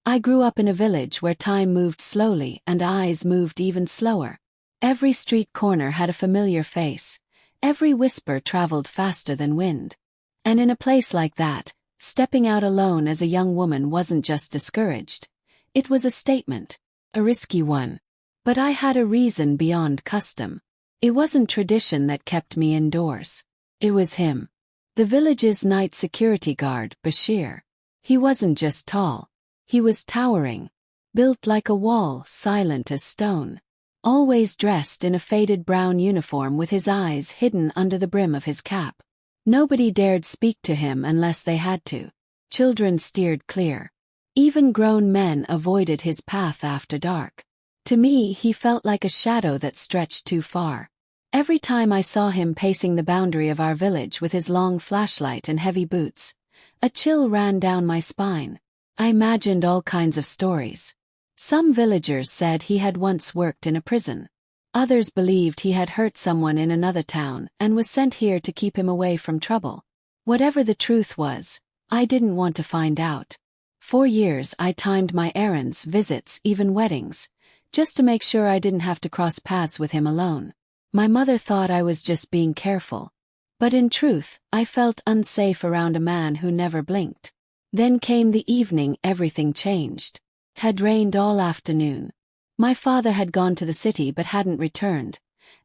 I grew up in a village where time moved slowly and eyes moved even slower. Every street corner had a familiar face. Every whisper traveled faster than wind. And in a place like that, stepping out alone as a young woman wasn't just discouraged. It was a statement. A risky one. But I had a reason beyond custom. It wasn't tradition that kept me indoors. It was him. The village's night security guard, Bashir. He wasn't just tall. He was towering. Built like a wall, silent as stone. Always dressed in a faded brown uniform with his eyes hidden under the brim of his cap. Nobody dared speak to him unless they had to. Children steered clear. Even grown men avoided his path after dark. To me, he felt like a shadow that stretched too far. Every time I saw him pacing the boundary of our village with his long flashlight and heavy boots, a chill ran down my spine. I imagined all kinds of stories. Some villagers said he had once worked in a prison. Others believed he had hurt someone in another town and was sent here to keep him away from trouble. Whatever the truth was, I didn't want to find out. For years I timed my errands, visits, even weddings, just to make sure I didn't have to cross paths with him alone. My mother thought I was just being careful. But in truth, I felt unsafe around a man who never blinked. Then came the evening everything changed. Had rained all afternoon. My father had gone to the city but hadn't returned,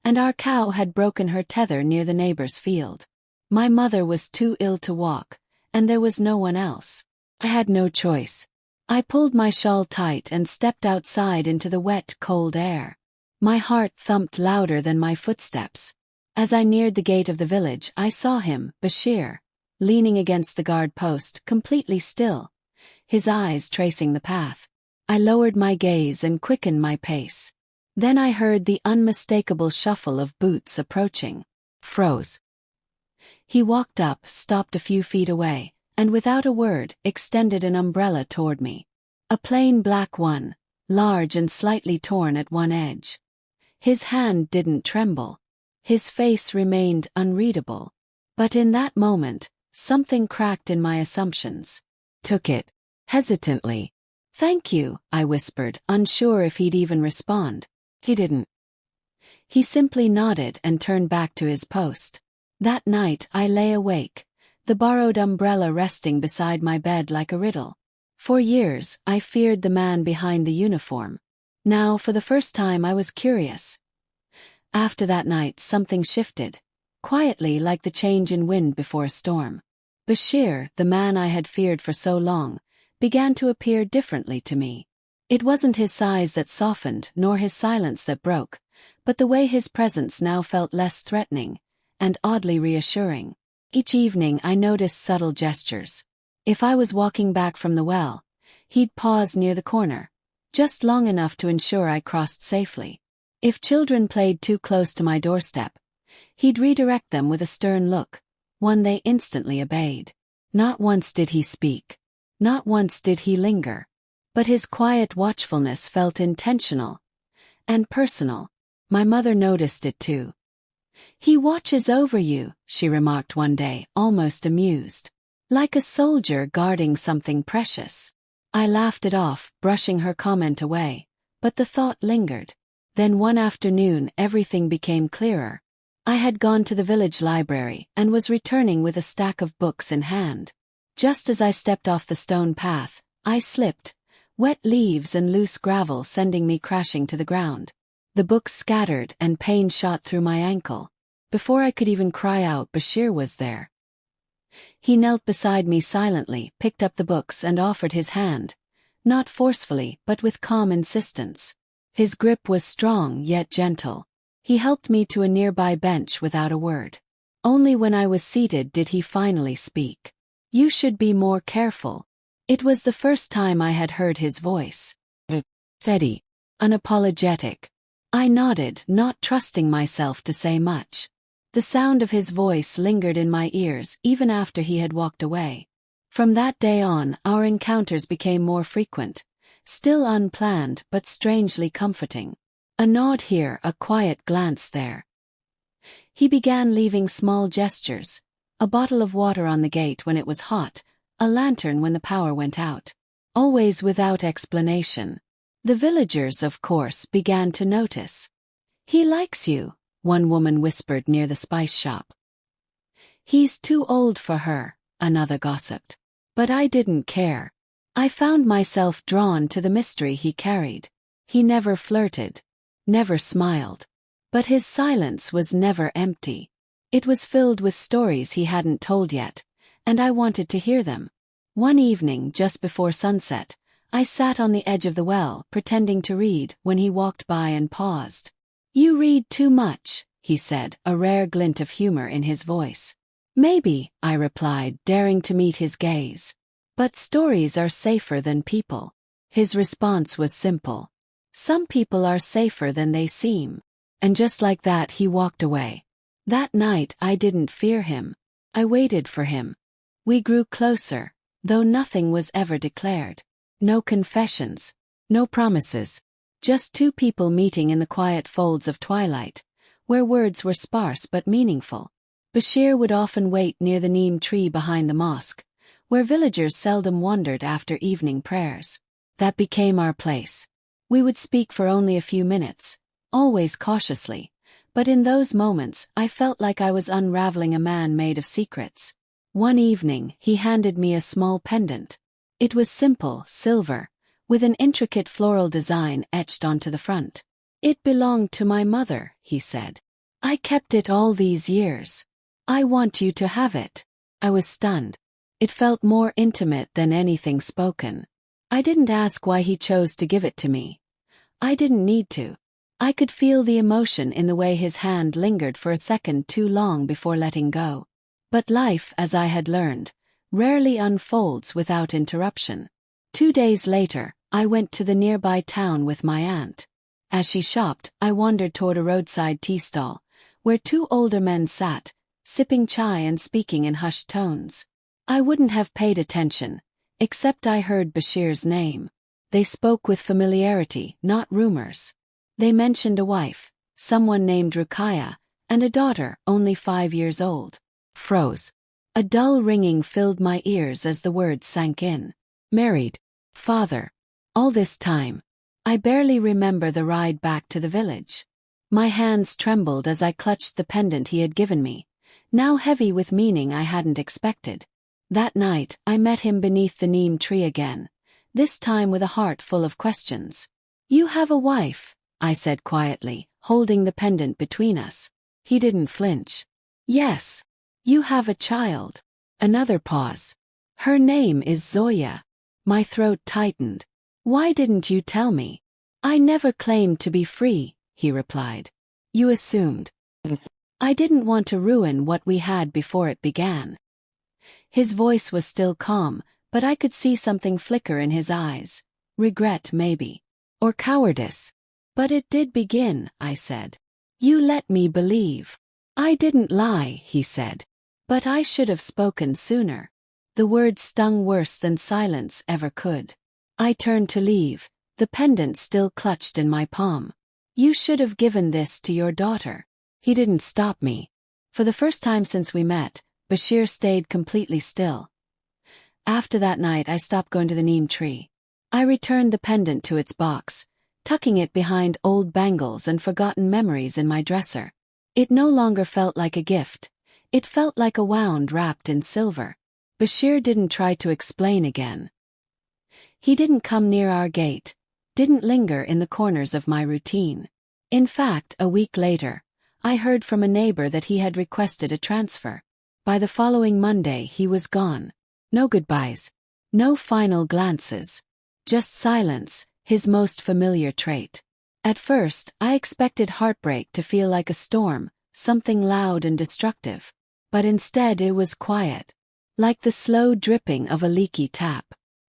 and our cow had broken her tether near the neighbor's field. My mother was too ill to walk, and there was no one else. I had no choice. I pulled my shawl tight and stepped outside into the wet, cold air. My heart thumped louder than my footsteps. As I neared the gate of the village, I saw him, Bashir, leaning against the guard post, completely still, his eyes tracing the path. I lowered my gaze and quickened my pace. Then I heard the unmistakable shuffle of boots approaching. Froze. He walked up, stopped a few feet away, and without a word, extended an umbrella toward me. A plain black one, large and slightly torn at one edge. His hand didn't tremble. His face remained unreadable. But in that moment, something cracked in my assumptions. Took it. Hesitantly. "Thank you," I whispered, unsure if he'd even respond. He didn't. He simply nodded and turned back to his post. That night I lay awake, the borrowed umbrella resting beside my bed like a riddle. For years, I feared the man behind the uniform. Now, for the first time, I was curious. After that night, something shifted. Quietly, like the change in wind before a storm. Bashir, the man I had feared for so long, began to appear differently to me. It wasn't his size that softened, nor his silence that broke, but the way his presence now felt less threatening, and oddly reassuring. Each evening I noticed subtle gestures. If I was walking back from the well, he'd pause near the corner, just long enough to ensure I crossed safely. If children played too close to my doorstep, he'd redirect them with a stern look, one they instantly obeyed. Not once did he speak. Not once did he linger. But his quiet watchfulness felt intentional and personal. My mother noticed it too. "He watches over you," she remarked one day, almost amused. "Like a soldier guarding something precious." I laughed it off, brushing her comment away, but the thought lingered. Then one afternoon everything became clearer. I had gone to the village library and was returning with a stack of books in hand. Just as I stepped off the stone path, I slipped, wet leaves and loose gravel sending me crashing to the ground. The books scattered and pain shot through my ankle. Before I could even cry out, Bashir was there. He knelt beside me silently, picked up the books and offered his hand, not forcefully but with calm insistence. His grip was strong yet gentle. He helped me to a nearby bench without a word. Only when I was seated did he finally speak. "You should be more careful." It was the first time I had heard his voice. Steady, unapologetic. I nodded, not trusting myself to say much. The sound of his voice lingered in my ears even after he had walked away. From that day on, our encounters became more frequent, still unplanned but strangely comforting. A nod here, a quiet glance there. He began leaving small gestures. A bottle of water on the gate when it was hot, a lantern when the power went out. always without explanation. The villagers, of course, began to notice. "He likes you," one woman whispered near the spice shop. "He's too old for her," another gossiped. But I didn't care. I found myself drawn to the mystery he carried. He never flirted, never smiled. But his silence was never empty. It was filled with stories he hadn't told yet, and I wanted to hear them. One evening, just before sunset, I sat on the edge of the well, pretending to read, when he walked by and paused. "You read too much," he said, a rare glint of humor in his voice. "Maybe," I replied, daring to meet his gaze. "But stories are safer than people." His response was simple. "Some people are safer than they seem." And just like that, he walked away. That night I didn't fear him. I waited for him. We grew closer, though nothing was ever declared. No confessions, no promises. Just two people meeting in the quiet folds of twilight, where words were sparse but meaningful. Bashir would often wait near the neem tree behind the mosque, where villagers seldom wandered after evening prayers. That became our place. We would speak for only a few minutes, always cautiously, but in those moments I felt like I was unraveling a man made of secrets. One evening he handed me a small pendant. It was simple, silver, with an intricate floral design etched onto the front. "It belonged to my mother," he said. "I kept it all these years. I want you to have it." I was stunned. It felt more intimate than anything spoken. I didn't ask why he chose to give it to me. I didn't need to. I could feel the emotion in the way his hand lingered for a second too long before letting go. But life, as I had learned, rarely unfolds without interruption. 2 days later, I went to the nearby town with my aunt. As she shopped, I wandered toward a roadside tea stall, where two older men sat, sipping chai and speaking in hushed tones. I wouldn't have paid attention, except I heard Bashir's name. They spoke with familiarity, not rumors. They mentioned a wife, someone named Ruqayya, and a daughter, only 5 years old. Froze. A dull ringing filled my ears as the words sank in. Married. Father. All this time. I barely remember the ride back to the village. My hands trembled as I clutched the pendant he had given me, now heavy with meaning I hadn't expected. That night, I met him beneath the neem tree again, this time with a heart full of questions. "You have a wife," I said quietly, holding the pendant between us. He didn't flinch. "Yes. You have a child." Another pause. "Her name is Zoya." My throat tightened. "Why didn't you tell me?" "I never claimed to be free," he replied. "You assumed." I didn't want to ruin what we had before it began. His voice was still calm, but I could see something flicker in his eyes. Regret, maybe. Or cowardice. "But it did begin," I said. "You let me believe." "I didn't lie," he said. "But I should have spoken sooner." The words stung worse than silence ever could. I turned to leave, the pendant still clutched in my palm. "You should have given this to your daughter." He didn't stop me. For the first time since we met, Bashir stayed completely still. After that night I stopped going to the neem tree. I returned the pendant to its box, tucking it behind old bangles and forgotten memories in my dresser. It no longer felt like a gift. It felt like a wound wrapped in silver. Bashir didn't try to explain again. He didn't come near our gate, didn't linger in the corners of my routine. In fact, a week later, I heard from a neighbor that he had requested a transfer. By the following Monday he was gone. No goodbyes. No final glances. Just silence, his most familiar trait. At first, I expected heartbreak to feel like a storm, something loud and destructive. But instead it was quiet. Like the slow dripping of a leaky tap.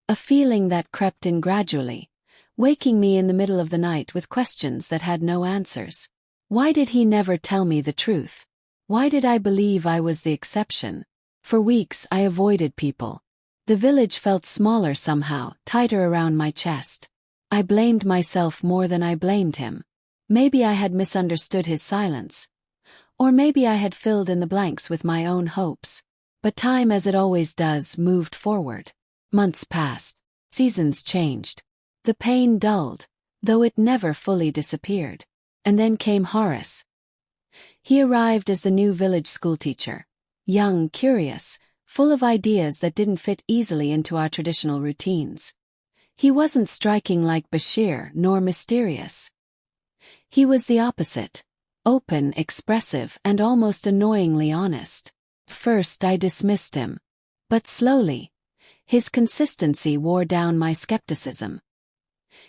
A feeling that crept in gradually, waking me in the middle of the night with questions that had no answers. Why did he never tell me the truth? Why did I believe I was the exception? For weeks I avoided people. The village felt smaller somehow, tighter around my chest. I blamed myself more than I blamed him. Maybe I had misunderstood his silence. Or maybe I had filled in the blanks with my own hopes. But time, as it always does, moved forward. Months passed. Seasons changed. The pain dulled, though it never fully disappeared. And then came Horace. He arrived as the new village schoolteacher. Young, curious, full of ideas that didn't fit easily into our traditional routines. He wasn't striking like Bashir nor mysterious. He was the opposite. Open, expressive, and almost annoyingly honest. First I dismissed him. But slowly, his consistency wore down my skepticism.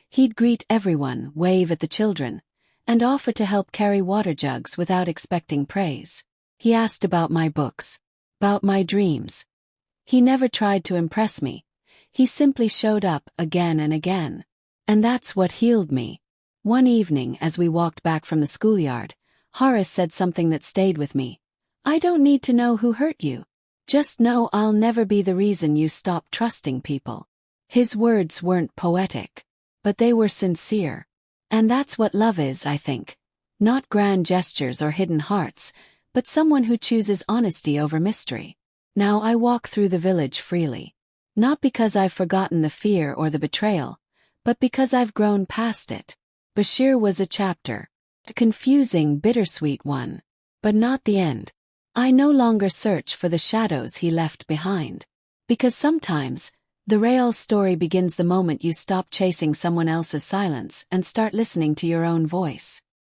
He'd greet everyone, wave at the children, and offer to help carry water jugs without expecting praise. He asked about my books, about my dreams. He never tried to impress me. He simply showed up again and again. And that's what healed me. One evening, as we walked back from the schoolyard, Horace said something that stayed with me. "I don't need to know who hurt you. Just know I'll never be the reason you stop trusting people." His words weren't poetic, but they were sincere. And that's what love is, I think. Not grand gestures or hidden hearts, but someone who chooses honesty over mystery. Now I walk through the village freely. Not because I've forgotten the fear or the betrayal, but because I've grown past it. Bashir was a chapter. A confusing, bittersweet one. But not the end. I no longer search for the shadows he left behind. Because sometimes, the real story begins the moment you stop chasing someone else's silence and start listening to your own voice.